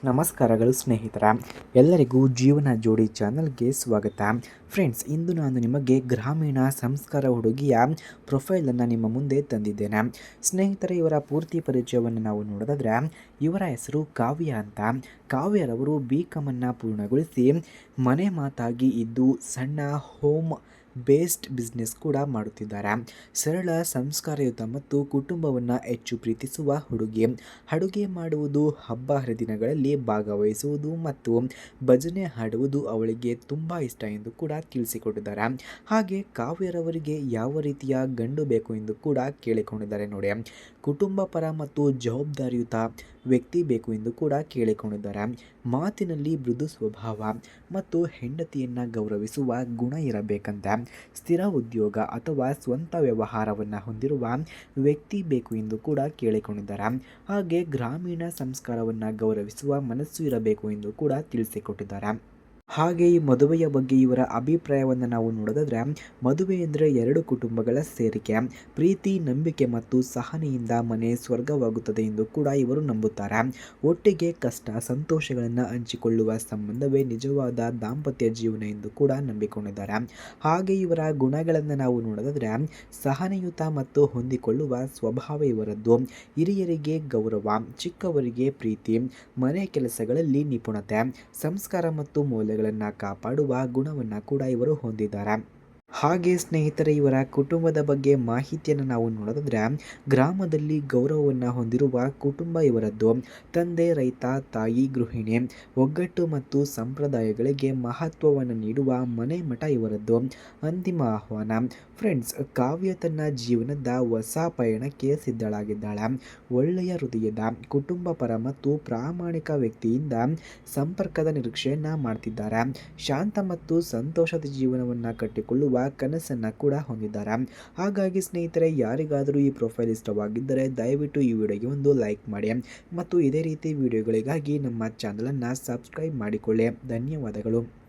ನಮಸ್ಕಾರಗಳು ಸ್ನೇಹಿತರ ಎಲ್ಲರಿಗೂ ಜೀವನ ಜೋಡಿ ಚಾನಲ್ಗೆ ಸ್ವಾಗತ. ಫ್ರೆಂಡ್ಸ್, ಇಂದು ನಾನು ನಿಮಗೆ ಗ್ರಾಮೀಣ ಸಂಸ್ಕಾರ ಹುಡುಗಿಯ ಪ್ರೊಫೈಲನ್ನು ನಿಮ್ಮ ಮುಂದೆ ತಂದಿದ್ದೇನೆ. ಸ್ನೇಹಿತರೆ, ಇವರ ಪೂರ್ತಿ ಪರಿಚಯವನ್ನು ನಾವು ನೋಡೋದಾದರೆ ಇವರ ಹೆಸರು ಕಾವ್ಯ ಅಂತ. ಕಾವ್ಯರವರು BCom ಪೂರ್ಣಗೊಳಿಸಿ ಮನೆ ಮಾತಾಗಿ ಇದ್ದು ಸಣ್ಣ ಹೋಮ್ ಬೇಸ್ಡ್ ಬಿಸ್ನೆಸ್ ಕೂಡ ಮಾಡುತ್ತಿದ್ದಾರೆ. ಸರಳ, ಸಂಸ್ಕಾರಯುತ ಮತ್ತು ಕುಟುಂಬವನ್ನು ಹೆಚ್ಚು ಪ್ರೀತಿಸುವ ಹುಡುಗಿ. ಅಡುಗೆ ಮಾಡುವುದು, ಹಬ್ಬ ಹರಿದಿನಗಳಲ್ಲಿ ಭಾಗವಹಿಸುವುದು ಮತ್ತು ಭಜನೆ ಹಾಡುವುದು ಅವಳಿಗೆ ತುಂಬ ಇಷ್ಟ ಎಂದು ಕೂಡ ತಿಳಿಸಿಕೊಟ್ಟಿದ್ದಾರೆ. ಹಾಗೆ ಕಾವ್ಯರವರಿಗೆ ಯಾವ ರೀತಿಯ ಗಂಡು ಬೇಕು ಎಂದು ಕೂಡ ಕೇಳಿಕೊಂಡಿದ್ದಾರೆ ನೋಡಿ. ಕುಟುಂಬ ಪರ ಮತ್ತು ಜವಾಬ್ದಾರಿಯುತ ವ್ಯಕ್ತಿ ಬೇಕು ಎಂದು ಕೂಡ ಕೇಳಿಕೊಂಡಿದ್ದಾರೆ. ಮಾತಿನಲ್ಲಿ ಮೃದು ಸ್ವಭಾವ ಮತ್ತು ಹೆಂಡತಿಯನ್ನು ಗೌರವಿಸುವ ಗುಣ ಇರಬೇಕಂತೆ. ಸ್ಥಿರ ಉದ್ಯೋಗ ಅಥವಾ ಸ್ವಂತ ವ್ಯವಹಾರವನ್ನು ಹೊಂದಿರುವ ವ್ಯಕ್ತಿ ಬೇಕು ಎಂದು ಕೂಡ ಕೇಳಿಕೊಂಡಿದ್ದಾರೆ. ಹಾಗೆ ಗ್ರಾಮೀಣ ಸಂಸ್ಕಾರವನ್ನು ಗೌರವಿಸುವ ಮನಸ್ಸು ಇರಬೇಕು ಎಂದು ಕೂಡ ತಿಳಿಸಿಕೊಟ್ಟಿದ್ದಾರೆ. ಹಾಗೆ ಈ ಮದುವೆಯ ಬಗ್ಗೆ ಇವರ ಅಭಿಪ್ರಾಯವನ್ನು ನಾವು ನೋಡೋದಾದರೆ, ಮದುವೆ ಎಂದರೆ ಎರಡು ಕುಟುಂಬಗಳ ಸೇರಿಕೆ, ಪ್ರೀತಿ, ನಂಬಿಕೆ ಮತ್ತು ಸಹನೆಯಿಂದ ಮನೆ ಸ್ವರ್ಗವಾಗುತ್ತದೆ ಎಂದು ಕೂಡ ಇವರು ನಂಬುತ್ತಾರೆ. ಒಟ್ಟಿಗೆ ಕಷ್ಟ ಸಂತೋಷಗಳನ್ನು ಹಂಚಿಕೊಳ್ಳುವ ಸಂಬಂಧವೇ ನಿಜವಾದ ದಾಂಪತ್ಯ ಜೀವನ ಎಂದು ಕೂಡ ನಂಬಿಕೊಂಡಿದ್ದಾರೆ. ಹಾಗೆ ಇವರ ಗುಣಗಳನ್ನು ನಾವು ನೋಡೋದಾದರೆ, ಸಹನೆಯುತ ಮತ್ತು ಹೊಂದಿಕೊಳ್ಳುವ ಸ್ವಭಾವ ಇವರದ್ದು. ಹಿರಿಯರಿಗೆ ಗೌರವ, ಚಿಕ್ಕವರಿಗೆ ಪ್ರೀತಿ, ಮನೆ ಕೆಲಸಗಳಲ್ಲಿ ನಿಪುಣತೆ, ಸಂಸ್ಕಾರ ಮತ್ತು ಮೌಲ್ಯಗಳನ್ನು ಕಾಪಾಡುವ ಗುಣವನ್ನು ಕೂಡ ಇವರು ಹೊಂದಿದ್ದಾರೆ. ಹಾಗೆ ಸ್ನೇಹಿತರೆ, ಇವರ ಕುಟುಂಬದ ಬಗ್ಗೆ ಮಾಹಿತಿಯನ್ನು ನಾವು ನೋಡೋದಾದರೆ, ಗ್ರಾಮದಲ್ಲಿ ಗೌರವವನ್ನು ಹೊಂದಿರುವ ಕುಟುಂಬ ಇವರದ್ದು. ತಂದೆ ರೈತ, ತಾಯಿ ಗೃಹಿಣಿ. ಒಗ್ಗಟ್ಟು ಮತ್ತು ಸಂಪ್ರದಾಯಗಳಿಗೆ ಮಹತ್ವವನ್ನು ನೀಡುವ ಮನೆ ಮಠ ಇವರದ್ದು. ಅಂತಿಮ ಆಹ್ವಾನ. ಫ್ರೆಂಡ್ಸ್, ಕಾವ್ಯ ತನ್ನ ಜೀವನದ ಹೊಸ ಪಯಣಕ್ಕೆ ಸಿದ್ಧಳಾಗಿದ್ದಾಳೆ. ಒಳ್ಳೆಯ ಹೃದಯದ, ಕುಟುಂಬ ಪರ ಮತ್ತು ಪ್ರಾಮಾಣಿಕ ವ್ಯಕ್ತಿಯಿಂದ ಸಂಪರ್ಕದ ನಿರೀಕ್ಷೆಯನ್ನು ಮಾಡ್ತಿದ್ದಾರೆ. ಶಾಂತ ಮತ್ತು ಸಂತೋಷದ ಜೀವನವನ್ನು ಕಟ್ಟಿಕೊಳ್ಳುವ ಕನಸನ್ನು ಕೂಡ ಹೊಂದಿದ್ದಾರೆ. ಹಾಗಾಗಿ ಸ್ನೇಹಿತರೆ, ಯಾರಿಗಾದರೂ ಈ ಪ್ರೊಫೈಲ್ ಇಷ್ಟವಾಗಿದ್ದರೆ ದಯವಿಟ್ಟು ಈ ವಿಡಿಯೋಗೆ ಒಂದು ಲೈಕ್ ಮಾಡಿ ಮತ್ತು ಇದೇ ರೀತಿ ವಿಡಿಯೋಗಳಿಗಾಗಿ ನಮ್ಮ ಚಾನಲನ್ನು ಸಬ್ಸ್ಕ್ರೈಬ್ ಮಾಡಿಕೊಳ್ಳಿ. ಧನ್ಯವಾದಗಳು.